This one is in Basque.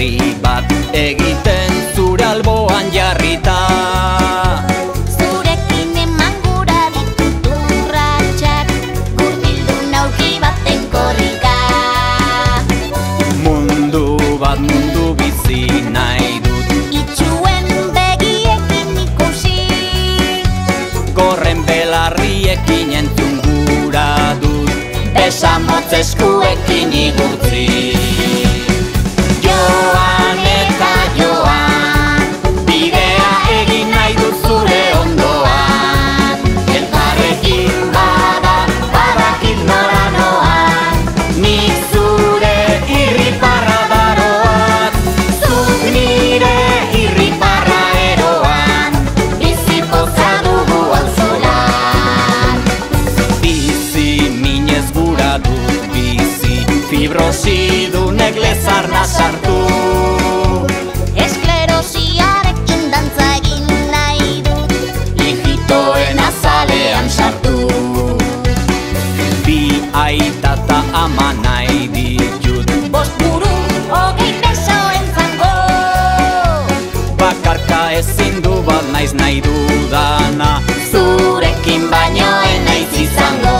berri bat egiten zure alboan jarrita. Zurekin eman gura ditut urratsak, gurbildun aurki baten korrika. Mundu bat mundu bizi nahi dut, Itxuen begiekin ikusi, gorren belarriekin entzun gura dut, besamotz eskuekin igurtzi. Joan eta joan, bidea egin nahi dut zure ondoan. Elkarrekin bada, badakit nora noan, nik zure irriparra daroan. Zuk nire irriparra eroan, bizi poza dugu auzolan. Bizi minez gura dut bizi, fibrosidunek lezarna sartu. esklerosiarekin dantza egin nahi dut, Ijitoen azalean sartu. Bi aita ta ama nahi ditut, 5 buru, 20 besoen zango. bakarka ezin du bat naiz nahi dudana. Zurekin baino ez naiz izango.